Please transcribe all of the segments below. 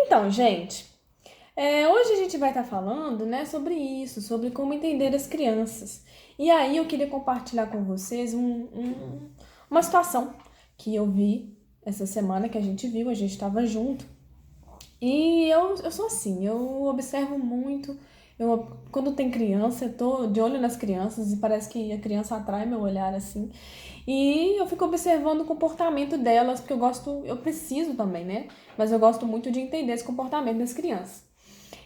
Então, gente, hoje a gente vai estar falando, né, sobre isso, sobre como entender as crianças. E aí eu queria compartilhar com vocês uma situação que eu vi essa semana, que a gente viu, a gente estava junto. E eu sou assim, eu observo muito. Quando tem criança, eu tô de olho nas crianças e parece que a criança atrai meu olhar assim. E eu fico observando o comportamento delas, porque eu preciso também, né? Mas eu gosto muito de entender esse comportamento das crianças.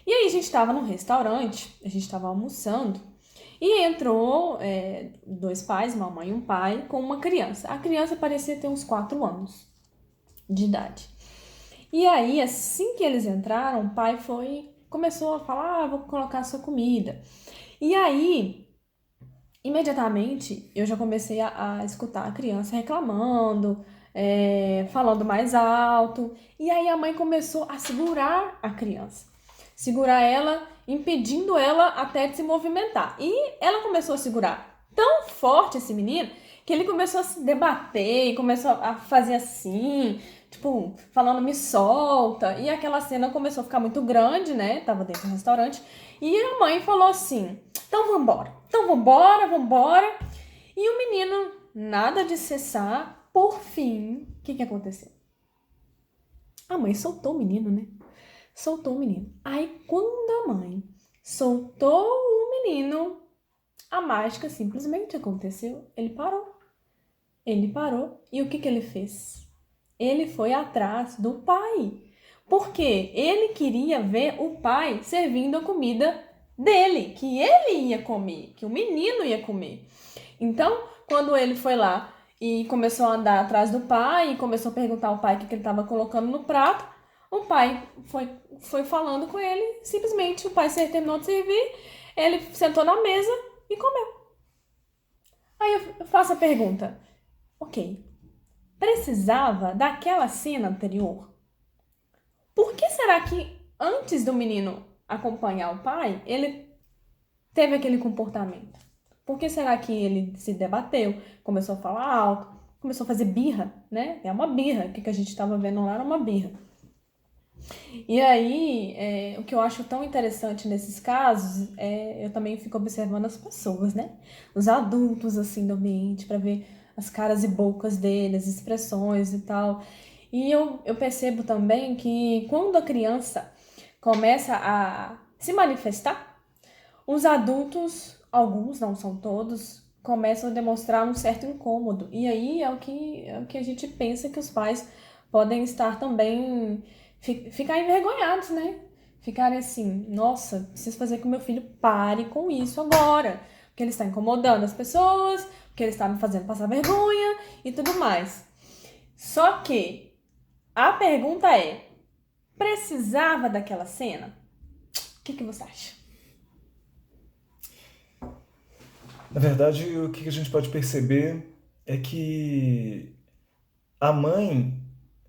E aí a gente estava num restaurante, a gente estava almoçando, e entrou dois pais, uma mãe e um pai, com uma criança. A criança parecia ter uns 4 anos de idade. E aí, assim que eles entraram, o pai começou a falar, vou colocar a sua comida. E aí, imediatamente, eu já comecei a escutar a criança reclamando, falando mais alto. E aí a mãe começou a segurar a criança. Segurar ela, impedindo ela até de se movimentar. E ela começou a segurar tão forte esse menino, que ele começou a se debater e começou a fazer assim, tipo, falando me solta. E aquela cena começou a ficar muito grande, né? Tava dentro do restaurante. E a mãe falou assim: então vambora. Então vambora, vambora. E o menino, nada de cessar. Por fim, o que aconteceu? A mãe soltou o menino, né? Soltou o menino. Aí, quando a mãe soltou o menino, a mágica simplesmente aconteceu. Ele parou. Ele parou. E o que ele fez? Ele foi atrás do pai. Porque ele queria ver o pai servindo a comida dele, que ele ia comer, que o menino ia comer. Então, quando ele foi lá e começou a andar atrás do pai e começou a perguntar ao pai o que ele estava colocando no prato, o pai foi falando com ele, simplesmente o pai terminou de servir, ele sentou na mesa e comeu. Aí eu faço a pergunta, ok, precisava daquela cena anterior? Por que será que antes do menino acompanhar o pai, ele teve aquele comportamento? Por que será que ele se debateu, começou a falar alto, começou a fazer birra, né? É uma birra, o que a gente estava vendo lá era uma birra. E aí, o que eu acho tão interessante nesses casos, eu também fico observando as pessoas, né? Os adultos, assim, do ambiente, para ver as caras e bocas deles, expressões e tal. E eu percebo também que quando a criança começa a se manifestar, os adultos, alguns, não são todos, começam a demonstrar um certo incômodo. E aí é o que a gente pensa que os pais podem estar também, ficar envergonhados, né? Ficarem assim, nossa, preciso fazer com que meu filho pare com isso agora. Porque ele está incomodando as pessoas, porque ele está me fazendo passar vergonha e tudo mais. Só que a pergunta é, precisava daquela cena? O que você acha? Na verdade, o que a gente pode perceber é que a mãe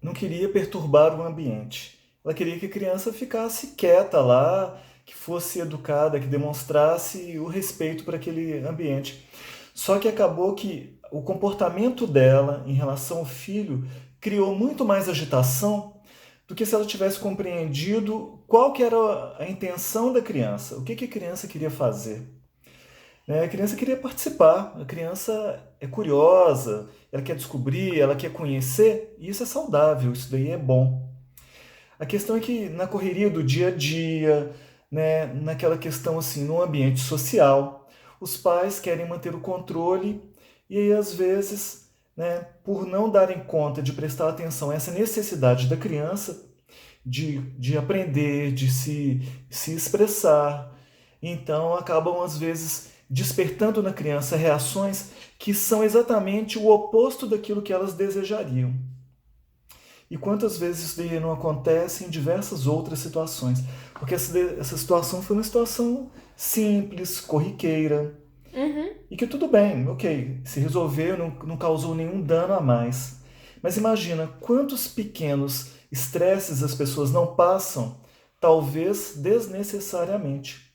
não queria perturbar o ambiente. Ela queria que a criança ficasse quieta lá, que fosse educada, que demonstrasse o respeito para aquele ambiente. Só que acabou que o comportamento dela em relação ao filho criou muito mais agitação do que se ela tivesse compreendido qual que era a intenção da criança, o que a criança queria fazer. A criança queria participar, a criança é curiosa, ela quer descobrir, ela quer conhecer, e isso é saudável, isso daí é bom. A questão é que na correria do dia a dia, né, naquela questão assim, no ambiente social, os pais querem manter o controle e aí às vezes, né, por não darem conta de prestar atenção a essa necessidade da criança de aprender, de se expressar, então acabam às vezes despertando na criança reações que são exatamente o oposto daquilo que elas desejariam. E quantas vezes isso daí não acontece em diversas outras situações? Porque essa situação foi uma situação simples, corriqueira, Uhum. e que tudo bem, ok, se resolveu, não causou nenhum dano a mais. Mas imagina quantos pequenos estresses as pessoas não passam, talvez desnecessariamente,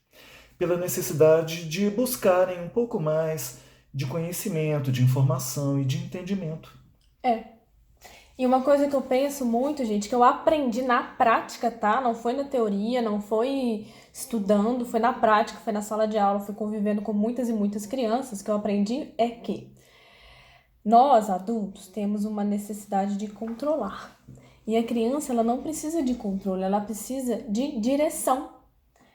pela necessidade de buscarem um pouco mais de conhecimento, de informação e de entendimento. É. E uma coisa que eu penso muito, gente, que eu aprendi na prática, tá? Não foi na teoria, não foi estudando, foi na prática, foi na sala de aula, fui convivendo com muitas e muitas crianças, que eu aprendi é que nós, adultos, temos uma necessidade de controlar. E a criança, ela não precisa de controle, ela precisa de direção.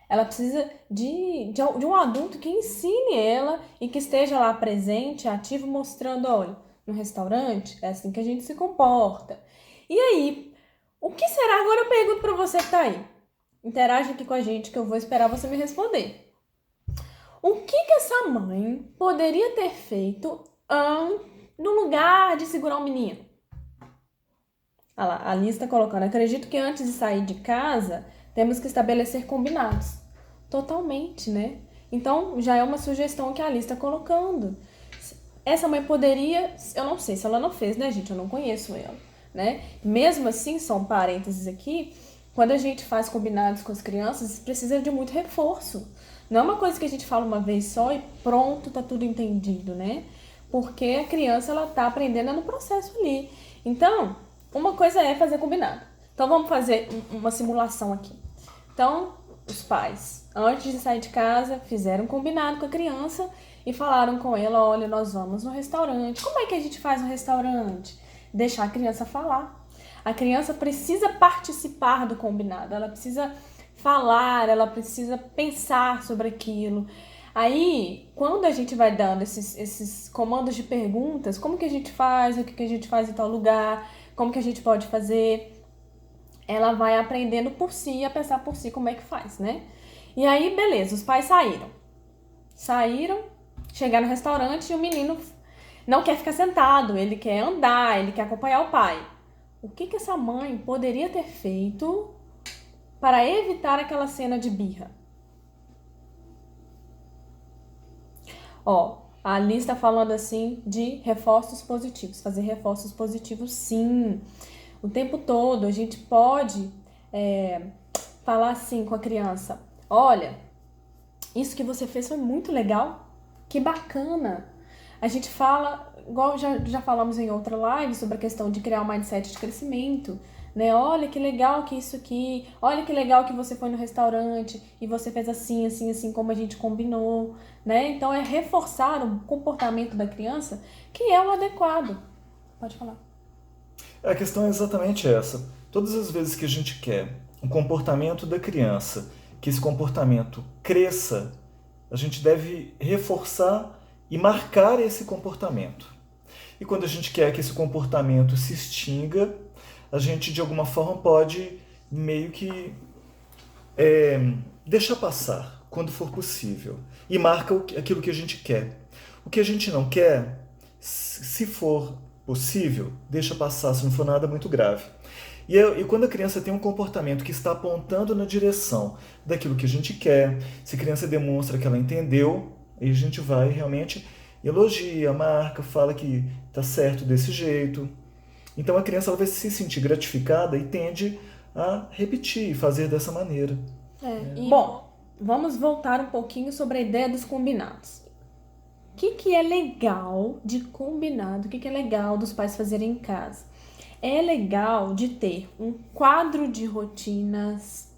Ela precisa de um adulto que ensine ela e que esteja lá presente, ativo, mostrando, olha, no restaurante é assim que a gente se comporta. E aí, o que será? Agora eu pergunto para você que tá aí. Interage aqui com a gente que eu vou esperar você me responder. O que essa mãe poderia ter feito no lugar de segurar um menino? Olha lá, a Liz está colocando. Acredito que antes de sair de casa, temos que estabelecer combinados. Totalmente, né? Então, já é uma sugestão que a Liz está colocando. Essa mãe poderia... Eu não sei se ela não fez, né, gente? Eu não conheço ela, né? Mesmo assim, só um parênteses aqui, quando a gente faz combinados com as crianças, precisa de muito reforço. Não é uma coisa que a gente fala uma vez só e pronto, tá tudo entendido, né? Porque a criança, ela tá aprendendo no processo ali. Então, uma coisa é fazer combinado. Então, vamos fazer uma simulação aqui. Então, os pais, antes de sair de casa, fizeram um combinado com a criança e falaram com ela, olha, nós vamos no restaurante. Como é que a gente faz no restaurante? Deixar a criança falar. A criança precisa participar do combinado, ela precisa falar, ela precisa pensar sobre aquilo. Aí, quando a gente vai dando esses comandos de perguntas, como que a gente faz, o que a gente faz em tal lugar, como que a gente pode fazer, ela vai aprendendo por si, a pensar por si como é que faz, né? E aí, beleza, os pais saíram, chegaram no restaurante e o menino não quer ficar sentado, ele quer andar, ele quer acompanhar o pai. O que essa mãe poderia ter feito para evitar aquela cena de birra? Ó, a Alice está falando assim de reforços positivos, fazer reforços positivos, sim. O tempo todo a gente pode falar assim com a criança: olha, isso que você fez foi muito legal, que bacana. A gente fala, igual já falamos em outra live, sobre a questão de criar um mindset de crescimento, né? Olha que legal que isso aqui, olha que legal que você foi no restaurante e você fez assim, assim, assim, como a gente combinou, né? Então é reforçar o comportamento da criança que é o adequado. Pode falar. A questão é exatamente essa. Todas as vezes que a gente quer um comportamento da criança, que esse comportamento cresça, a gente deve reforçar e marcar esse comportamento. E quando a gente quer que esse comportamento se extinga, a gente de alguma forma pode meio que deixar passar quando for possível e marca aquilo que a gente quer. O que a gente não quer, se for possível, deixa passar, se não for nada muito grave. E quando a criança tem um comportamento que está apontando na direção daquilo que a gente quer, se a criança demonstra que ela entendeu, aí a gente vai realmente elogia, marca, fala que está certo desse jeito. Então a criança ela vai se sentir gratificada e tende a repetir e fazer dessa maneira. Bom, vamos voltar um pouquinho sobre a ideia dos combinados. O que é legal de combinado? O que é legal dos pais fazerem em casa? É legal de ter um quadro de rotinas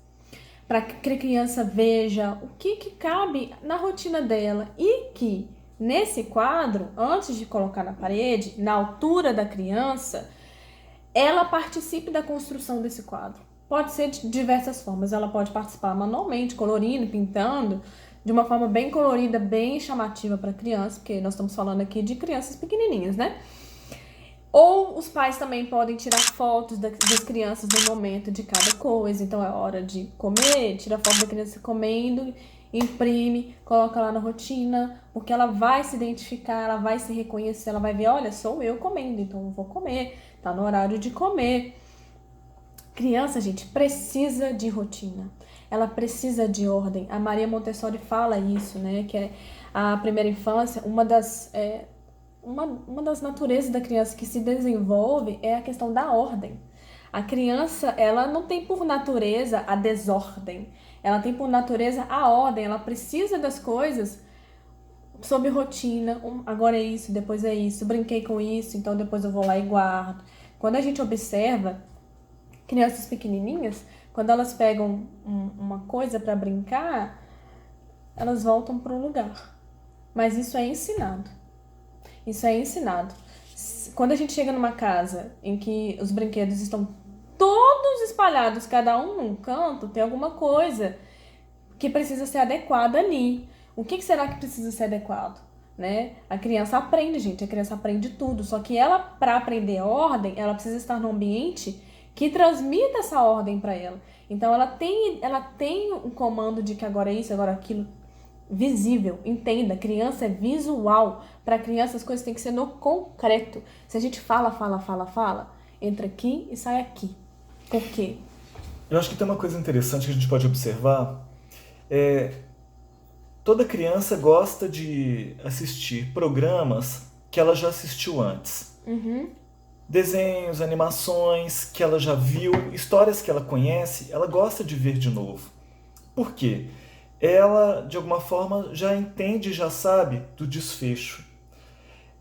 para que a criança veja o que cabe na rotina dela e que nesse quadro, antes de colocar na parede, na altura da criança, ela participe da construção desse quadro. Pode ser de diversas formas. Ela pode participar manualmente, colorindo, pintando, de uma forma bem colorida, bem chamativa para a criança, porque nós estamos falando aqui de crianças pequenininhas, né? Ou os pais também podem tirar fotos das crianças no momento de cada coisa. Então é hora de comer, tira foto da criança comendo, imprime, coloca lá na rotina, porque ela vai se identificar, ela vai se reconhecer, ela vai ver, olha, sou eu comendo, então eu vou comer, tá no horário de comer. Criança, gente, precisa de rotina, ela precisa de ordem. A Maria Montessori fala isso, né, que é a primeira infância, uma das naturezas da criança que se desenvolve é a questão da ordem. A criança, ela não tem por natureza a desordem, ela tem por natureza a ordem, ela precisa das coisas sob rotina. Agora é isso, depois é isso, brinquei com isso, então depois eu vou lá e guardo. Quando a gente observa crianças pequenininhas, quando elas pegam uma coisa para brincar, elas voltam para o lugar. Mas isso é ensinado. Isso é ensinado. Quando a gente chega numa casa em que os brinquedos estão todos espalhados, cada um num canto, tem alguma coisa que precisa ser adequada ali. O que será que precisa ser adequado? Né? A criança aprende, gente. A criança aprende tudo. Só que ela, para aprender ordem, ela precisa estar num ambiente que transmita essa ordem para ela. Então, ela tem um comando de que agora é isso, agora aquilo. Visível, entenda, criança é visual. Para criança as coisas têm que ser no concreto. Se a gente fala, entra aqui e sai aqui. Por quê? Eu acho que tem uma coisa interessante que a gente pode observar. Toda criança gosta de assistir programas que ela já assistiu antes. Desenhos, animações que ela já viu, histórias que ela conhece, ela gosta de ver de novo. Por quê? Ela, de alguma forma, já entende, já sabe do desfecho.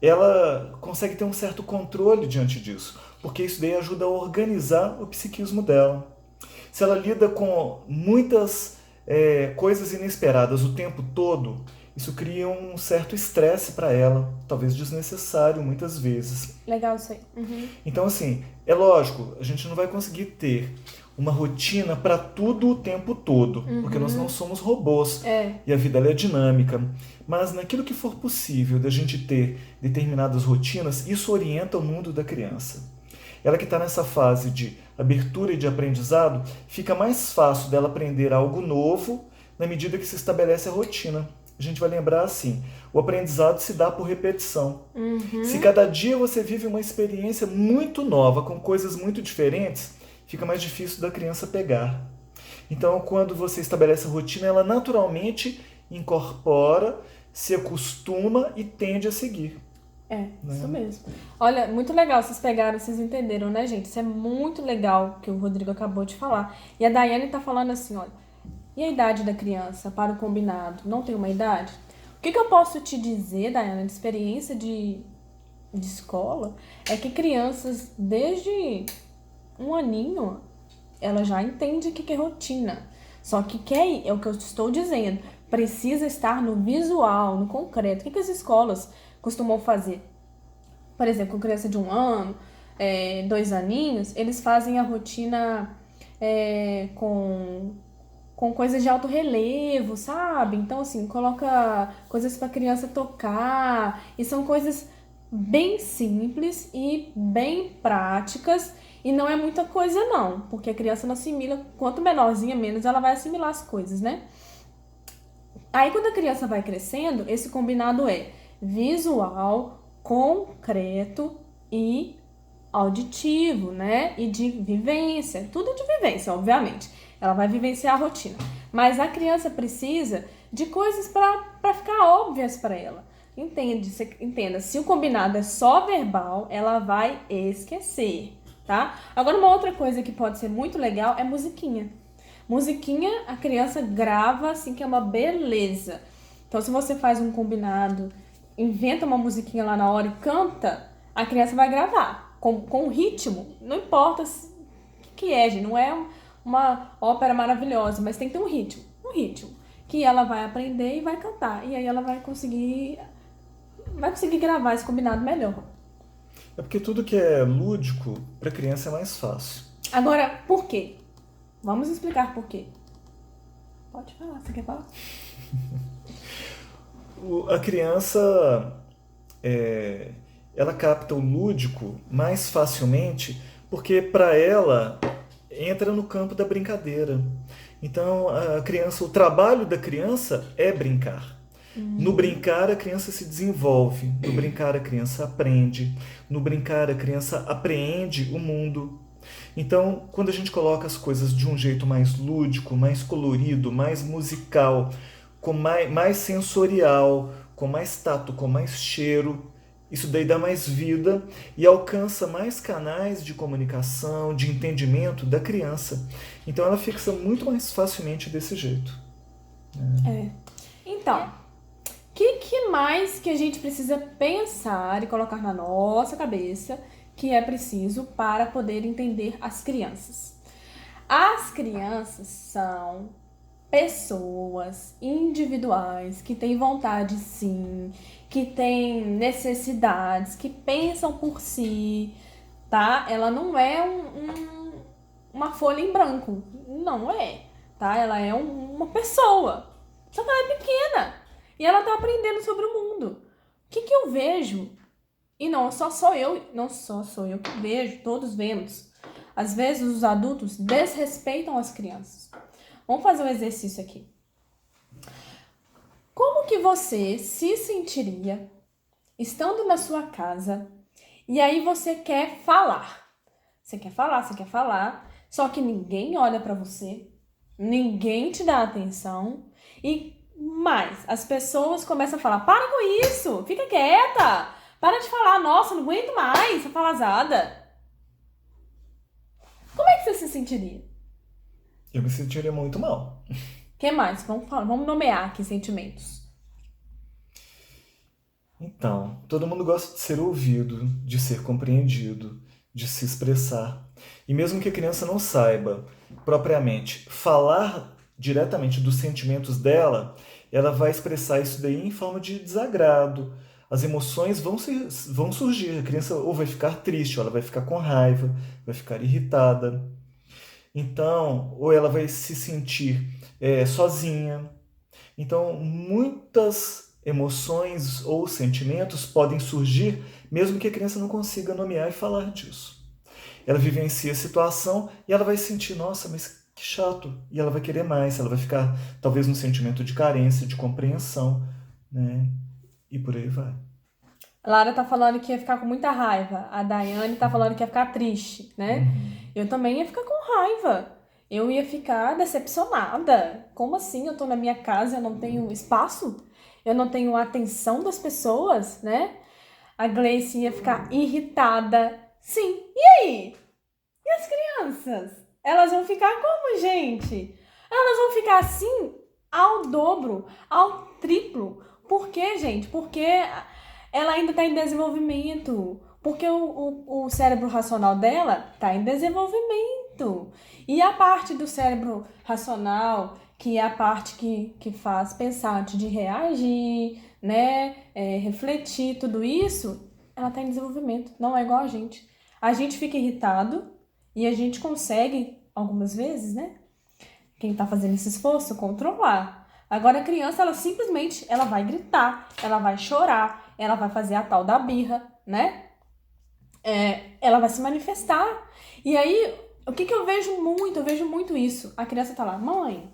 Ela consegue ter um certo controle diante disso, porque isso daí ajuda a organizar o psiquismo dela. Se ela lida com muitas coisas inesperadas o tempo todo, isso cria um certo estresse para ela, talvez desnecessário muitas vezes. Legal isso aí. Então, assim, é lógico, a gente não vai conseguir ter uma rotina para tudo o tempo todo, porque nós não somos robôs e a vida ela é dinâmica. Mas naquilo que for possível da gente ter determinadas rotinas, isso orienta o mundo da criança. Ela que está nessa fase de abertura e de aprendizado, fica mais fácil dela aprender algo novo na medida que se estabelece a rotina. A gente vai lembrar assim, o aprendizado se dá por repetição. Se cada dia você vive uma experiência muito nova, com coisas muito diferentes, fica mais difícil da criança pegar. Então, quando você estabelece a rotina, ela naturalmente incorpora, se acostuma e tende a seguir. Isso mesmo. Olha, muito legal, vocês pegaram, vocês entenderam, né, gente? Isso é muito legal que o Rodrigo acabou de falar. E a Daiane tá falando assim, olha, e a idade da criança para o combinado? Não tem uma idade? O que eu posso te dizer, Daiane, de experiência de escola, é que crianças, desde um aninho, ela já entende o que é rotina. Só que é o que eu estou dizendo, precisa estar no visual, no concreto. O que as escolas costumam fazer? Por exemplo, com criança de 1 ano, 2 aninhos, eles fazem a rotina com coisas de alto relevo, sabe? Então, assim, coloca coisas para criança tocar, e são coisas bem simples e bem práticas, e não é muita coisa não, porque a criança não assimila, quanto menorzinha, menos ela vai assimilar as coisas, né? Aí, quando a criança vai crescendo, esse combinado é visual, concreto e auditivo, né? E de vivência, tudo de vivência, obviamente. Ela vai vivenciar a rotina. Mas a criança precisa de coisas para ficar óbvias para ela. Entenda, se o combinado é só verbal, ela vai esquecer, tá? Agora, uma outra coisa que pode ser muito legal é musiquinha. Musiquinha, a criança grava, assim, que é uma beleza. Então, se você faz um combinado, inventa uma musiquinha lá na hora e canta, a criança vai gravar com ritmo. Não importa o que é, gente. Não é uma ópera maravilhosa, mas tem que ter um ritmo que ela vai aprender e vai cantar. E aí ela vai conseguir gravar esse combinado melhor. É porque tudo que é lúdico, para criança é mais fácil. Agora, por quê? Vamos explicar por quê. Pode falar, você quer falar? A criança, ela capta o lúdico mais facilmente porque para ela entra no campo da brincadeira. Então, o trabalho da criança é brincar. No brincar, a criança se desenvolve. No brincar, a criança aprende. No brincar, a criança apreende o mundo. Então, quando a gente coloca as coisas de um jeito mais lúdico, mais colorido, mais musical, com mais sensorial, com mais tato, com mais cheiro, isso daí dá mais vida e alcança mais canais de comunicação, de entendimento da criança. Então ela fixa muito mais facilmente desse jeito. Então, o que mais que a gente precisa pensar e colocar na nossa cabeça que é preciso para poder entender as crianças. As crianças são pessoas individuais que têm vontade sim, que têm necessidades, que pensam por si, tá? Ela não é uma folha em branco, não é, tá? Ela é uma pessoa, só que ela é pequena e ela tá aprendendo sobre o mundo. O que eu vejo, e não só sou eu que vejo, todos vemos. Às vezes os adultos desrespeitam as crianças. Vamos fazer um exercício aqui. Como que você se sentiria estando na sua casa e aí você quer falar? Você quer falar, só que ninguém olha pra você, ninguém te dá atenção e mais, as pessoas começam a falar: para com isso, fica quieta, para de falar, nossa, não aguento mais essa falazada. Como é que você se sentiria? Eu me sentiria muito mal. O que mais? Vamos nomear aqui sentimentos. Então, todo mundo gosta de ser ouvido, de ser compreendido, de se expressar. E mesmo que a criança não saiba propriamente falar diretamente dos sentimentos dela, ela vai expressar isso daí em forma de desagrado. As emoções vão surgir. A criança ou vai ficar triste, ou ela vai ficar com raiva, vai ficar irritada. Então, ou ela vai se sentir sozinha. Então, muitas emoções ou sentimentos podem surgir mesmo que a criança não consiga nomear e falar disso. Ela vivencia a situação e ela vai sentir, nossa, mas que chato. E ela vai querer mais, ela vai ficar talvez num sentimento de carência, de compreensão, né? E por aí vai. A Lara tá falando que ia ficar com muita raiva. A Daiane tá falando que ia ficar triste, né? Uhum. Eu também ia ficar com raiva. Eu ia ficar decepcionada. Como assim? Eu tô na minha casa, eu não tenho espaço? Eu não tenho a atenção das pessoas, né? A Gleice ia ficar irritada. Sim. E aí? E as crianças? Elas vão ficar como, gente? Elas vão ficar assim ao dobro, ao triplo. Por quê, gente? Porque ela ainda está em desenvolvimento. Porque o cérebro racional dela está em desenvolvimento. E a parte do cérebro racional, que é a parte que faz pensar antes de reagir, né? Refletir, tudo isso, ela está em desenvolvimento. Não é igual a gente. A gente fica irritado e a gente consegue, algumas vezes, né? Quem tá fazendo esse esforço, controlar. Agora a criança, ela simplesmente, ela vai gritar, ela vai chorar, ela vai fazer a tal da birra, né? Ela vai se manifestar. E aí, o que eu vejo muito? Eu vejo muito isso. A criança tá lá: mãe,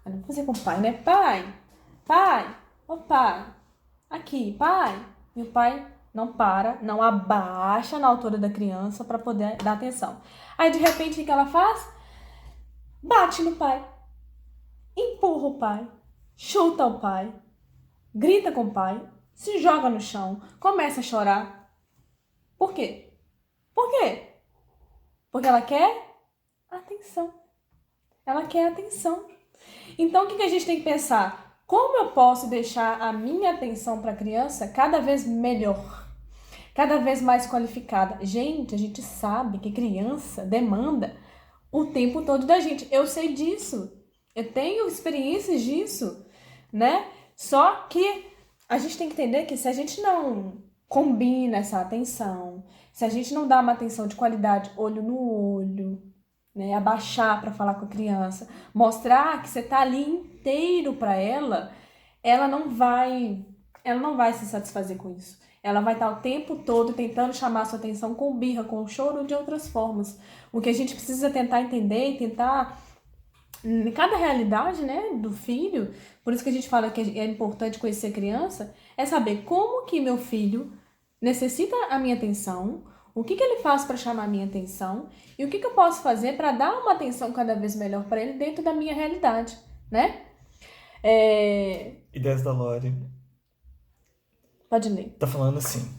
eu não vou fazer com o pai, né? Pai, ô pai, aqui, pai. E o pai não para, não abaixa na altura da criança para poder dar atenção. Aí, de repente, o que ela faz? Bate no pai, empurra o pai, chuta o pai, grita com o pai, se joga no chão, começa a chorar. Por quê? Por quê? Porque ela quer atenção. Ela quer atenção. Então, o que a gente tem que pensar? Como eu posso deixar a minha atenção para a criança cada vez melhor? Cada vez mais qualificada. Gente, a gente sabe que criança demanda o tempo todo da gente. Eu sei disso. Eu tenho experiências disso, né? Só que a gente tem que entender que se a gente não combina essa atenção, se a gente não dá uma atenção de qualidade, olho no olho, né? Abaixar para falar com a criança, mostrar que você tá ali inteiro para ela, ela não vai se satisfazer com isso. Ela vai estar o tempo todo tentando chamar a sua atenção com birra, com choro ou de outras formas. O que a gente precisa tentar entender e tentar, em cada realidade, né, do filho, por isso que a gente fala que é importante conhecer a criança, é saber como que meu filho necessita a minha atenção, o que ele faz para chamar a minha atenção e o que eu posso fazer para dar uma atenção cada vez melhor para ele dentro da minha realidade, né? Ideias da Lore. Pode ler. Tá falando assim: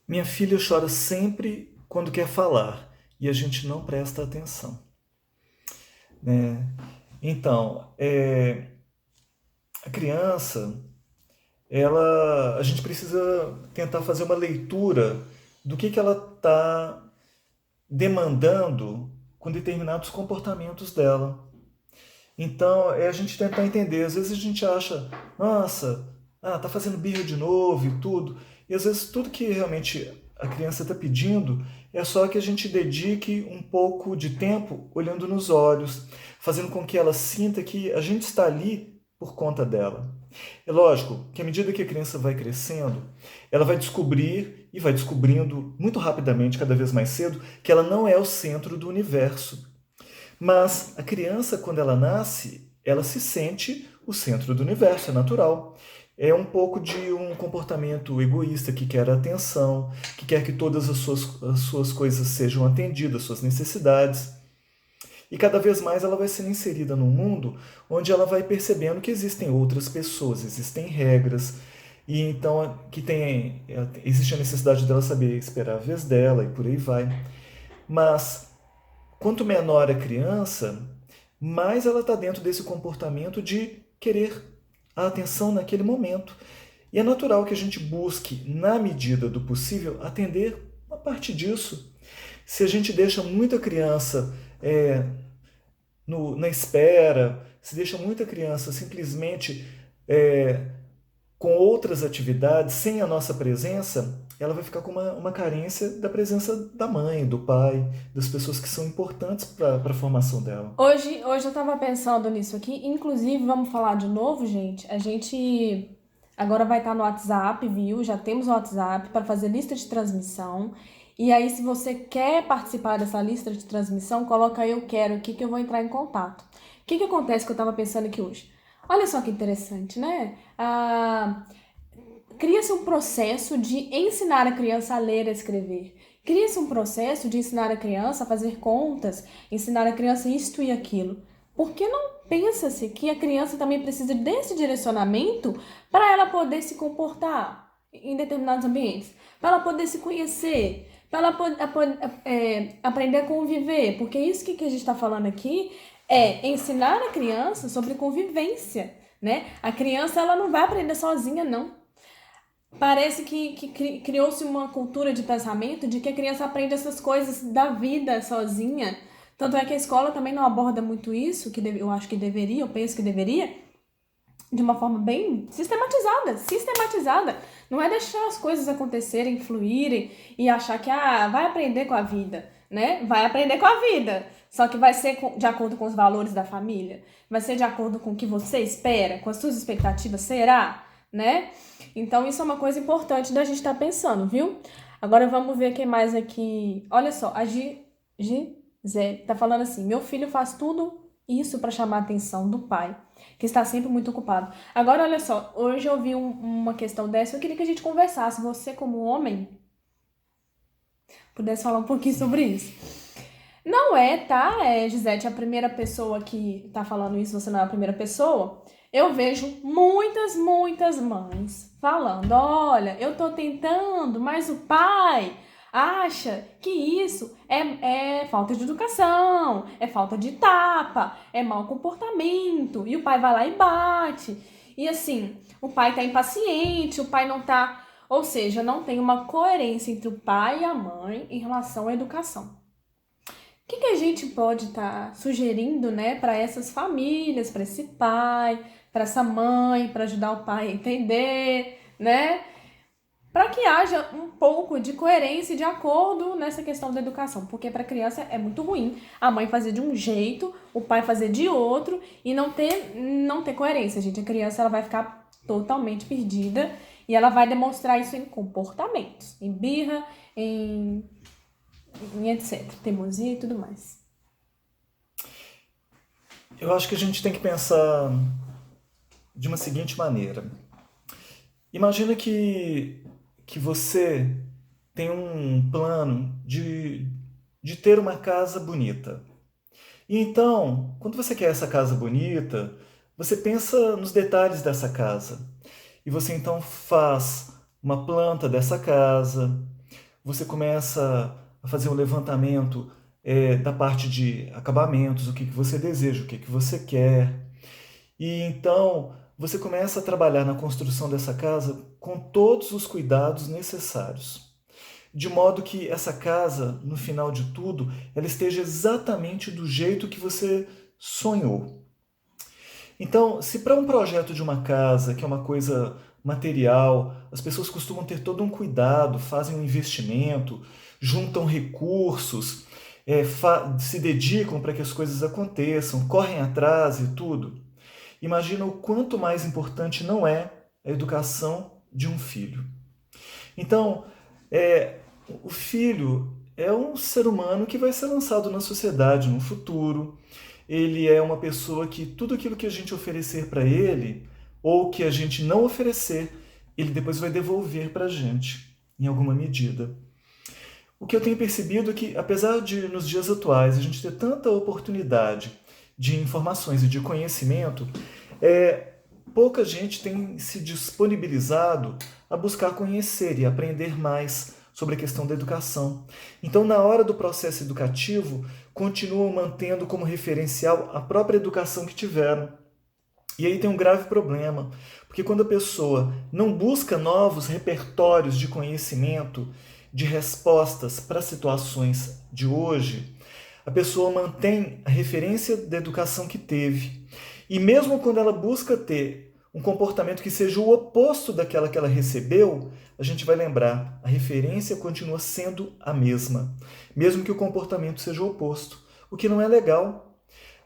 minha filha chora sempre quando quer falar e a gente não presta atenção. Né? Então, a criança, a gente precisa tentar fazer uma leitura do que ela está demandando com determinados comportamentos dela. Então, é a gente tentar entender. Às vezes a gente acha, nossa, tá fazendo birra de novo e tudo. E às vezes tudo que realmente a criança está pedindo é só que a gente dedique um pouco de tempo olhando nos olhos, fazendo com que ela sinta que a gente está ali por conta dela. É lógico que à medida que a criança vai crescendo, ela vai descobrir e vai descobrindo muito rapidamente, cada vez mais cedo, que ela não é o centro do universo. Mas a criança, quando ela nasce, ela se sente o centro do universo, é natural. É um pouco de um comportamento egoísta que quer atenção, que quer que todas as suas coisas sejam atendidas, suas necessidades. E cada vez mais ela vai sendo inserida num mundo onde ela vai percebendo que existem outras pessoas, existem regras, e então existe a necessidade dela saber esperar a vez dela e por aí vai. Mas quanto menor a criança, mais ela está dentro desse comportamento de querer a atenção naquele momento. E é natural que a gente busque, na medida do possível, atender uma parte disso. Se a gente deixa muita criança na espera, se deixa muita criança simplesmente é, com outras atividades, sem a nossa presença, ela vai ficar com uma carência da presença da mãe, do pai, das pessoas que são importantes para a formação dela. Hoje eu tava pensando nisso aqui, inclusive vamos falar de novo, gente. A gente agora vai estar no WhatsApp, viu? Já temos o WhatsApp para fazer lista de transmissão. E aí, se você quer participar dessa lista de transmissão, coloca eu quero aqui que eu vou entrar em contato. O que acontece que eu tava pensando aqui hoje? Olha só que interessante, né? Cria-se um processo de ensinar a criança a ler e a escrever. Cria-se um processo de ensinar a criança a fazer contas, ensinar a criança isto e aquilo. Por que não pensa-se que a criança também precisa desse direcionamento para ela poder se comportar em determinados ambientes? Para ela poder se conhecer, para ela aprender a conviver? Porque isso que a gente está falando aqui é ensinar a criança sobre convivência, né? A criança ela não vai aprender sozinha, não. Parece que criou-se uma cultura de pensamento de que a criança aprende essas coisas da vida sozinha. Tanto é que a escola também não aborda muito isso, eu acho que deveria, eu penso que deveria, de uma forma bem sistematizada. Não é deixar as coisas acontecerem, fluírem e achar que vai aprender com a vida, né? Vai aprender com a vida. Só que vai ser de acordo com os valores da família, vai ser de acordo com o que você espera, com as suas expectativas, será, né? Então isso é uma coisa importante da gente estar pensando, viu? Agora vamos ver quem mais aqui. Olha só, a Zé tá falando assim: meu filho faz tudo isso para chamar a atenção do pai, que está sempre muito ocupado. Agora, olha só, hoje eu vi uma questão dessa, eu queria que a gente conversasse, você como homem, pudesse falar um pouquinho sobre isso. Não é, tá, Gisete, a primeira pessoa que tá falando isso, você não é a primeira pessoa. Eu vejo muitas mães falando: olha, eu tô tentando, mas o pai acha que isso é falta de educação, é falta de tapa, é mau comportamento, e o pai vai lá e bate. E assim, o pai tá impaciente, o pai não tá. Ou seja, não tem uma coerência entre o pai e a mãe em relação à educação. O que a gente pode estar sugerindo, né, para essas famílias, para esse pai, para essa mãe, para ajudar o pai a entender, né? Para que haja um pouco de coerência e de acordo nessa questão da educação, porque para a criança é muito ruim a mãe fazer de um jeito, o pai fazer de outro e não ter coerência, gente. A criança ela vai ficar totalmente perdida e ela vai demonstrar isso em comportamentos, em birra, em etc, teimosia e tudo mais. Eu acho que a gente tem que pensar de uma seguinte maneira. Imagina que você tem um plano de ter uma casa bonita. E então, quando você quer essa casa bonita, você pensa nos detalhes dessa casa. E você então faz uma planta dessa casa, você começa a fazer um levantamento da parte de acabamentos, o que você deseja, o que você quer. E então você começa a trabalhar na construção dessa casa com todos os cuidados necessários. de modo que essa casa, no final de tudo, ela esteja exatamente do jeito que você sonhou. Então, se para um projeto de uma casa, que é uma coisa material, as pessoas costumam ter todo um cuidado, fazem um investimento, juntam recursos, se dedicam para que as coisas aconteçam, correm atrás e tudo. Imagina o quanto mais importante não é a educação de um filho. Então, o filho é um ser humano que vai ser lançado na sociedade no futuro. Ele é uma pessoa que tudo aquilo que a gente oferecer para ele, ou que a gente não oferecer, ele depois vai devolver para a gente, em alguma medida. O que eu tenho percebido é que, apesar de, nos dias atuais, a gente ter tanta oportunidade de informações e de conhecimento, pouca gente tem se disponibilizado a buscar conhecer e aprender mais sobre a questão da educação. Então, na hora do processo educativo, continuam mantendo como referencial a própria educação que tiveram. E aí tem um grave problema, porque quando a pessoa não busca novos repertórios de conhecimento, de respostas para situações de hoje, a pessoa mantém a referência da educação que teve. E mesmo quando ela busca ter um comportamento que seja o oposto daquela que ela recebeu, a gente vai lembrar, a referência continua sendo a mesma, mesmo que o comportamento seja o oposto, o que não é legal.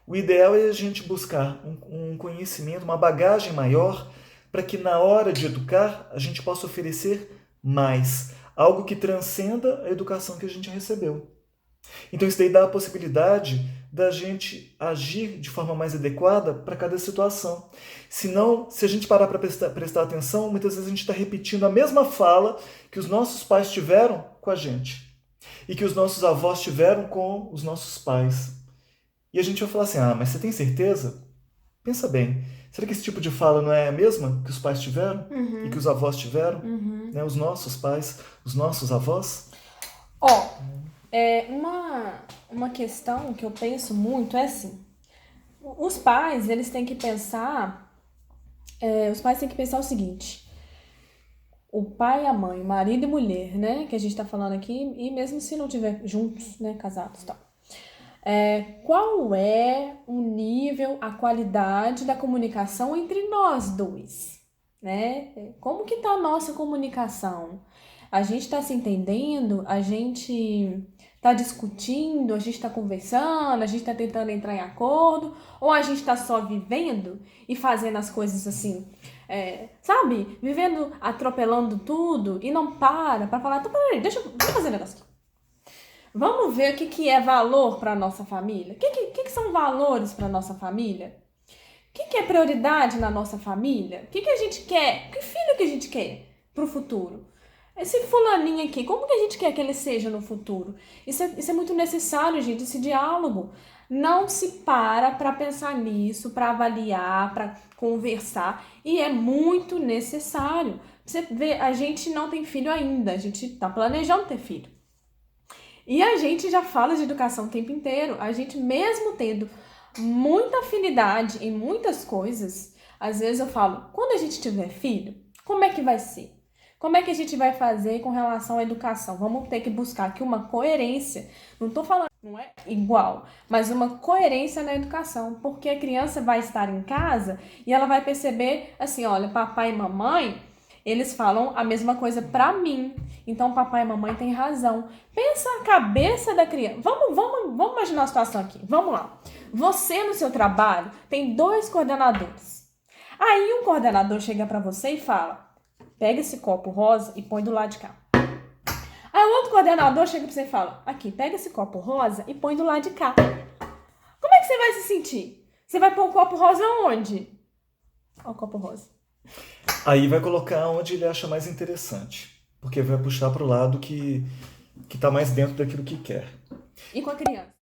O ideal é a gente buscar um conhecimento, uma bagagem maior, para que na hora de educar a gente possa oferecer mais, algo que transcenda a educação que a gente recebeu. Então isso daí dá a possibilidade da gente agir de forma mais adequada para cada situação. Senão, se a gente parar para prestar atenção, muitas vezes a gente está repetindo a mesma fala que os nossos pais tiveram com a gente e que os nossos avós tiveram com os nossos pais. E a gente vai falar assim, mas você tem certeza? Pensa bem, será que esse tipo de fala não é a mesma que os pais tiveram e que os avós tiveram? Né? Os nossos pais, os nossos avós? Uma questão que eu penso muito é assim, os pais, eles têm que pensar, o seguinte, o pai e a mãe, marido e mulher, né, que a gente tá falando aqui, e mesmo se não tiver juntos, né, casados e tal, qual é o nível, a qualidade da comunicação entre nós dois, né? Como que tá a nossa comunicação? A gente tá se entendendo? A gente tá discutindo? A gente tá conversando? A gente tá tentando entrar em acordo? Ou a gente tá só vivendo e fazendo as coisas assim, sabe? Vivendo, atropelando tudo e não para falar, então peraí, vamos fazer um negócio aqui. Vamos ver o que é valor para nossa família? O que são valores para nossa família? O que é prioridade na nossa família? O que a gente quer? Que filho que a gente quer para o futuro? Esse fulaninho aqui, como que a gente quer que ele seja no futuro? Isso é muito necessário, gente, esse diálogo. Não se para pensar nisso, para avaliar, para conversar. E é muito necessário. Você vê, a gente não tem filho ainda, a gente está planejando ter filho. E a gente já fala de educação o tempo inteiro. A gente mesmo tendo muita afinidade em muitas coisas, às vezes eu falo, quando a gente tiver filho, como é que vai ser? Como é que a gente vai fazer com relação à educação? Vamos ter que buscar aqui uma coerência. Não estou falando, não é igual, mas uma coerência na educação. Porque a criança vai estar em casa e ela vai perceber assim, olha, papai e mamãe, eles falam a mesma coisa pra mim. Então, papai e mamãe têm razão. Pensa a cabeça da criança. Vamos imaginar a situação aqui. Vamos lá. Você, no seu trabalho, tem 2 coordenadores. Aí, um coordenador chega pra você e fala, pega esse copo rosa e põe do lado de cá. Aí, o outro coordenador chega pra você e fala, aqui, pega esse copo rosa e põe do lado de cá. Como é que você vai se sentir? Você vai pôr o copo rosa onde? Olha o copo rosa. Aí vai colocar onde ele acha mais interessante, porque vai puxar para o lado que está mais dentro daquilo que quer. E com a criança?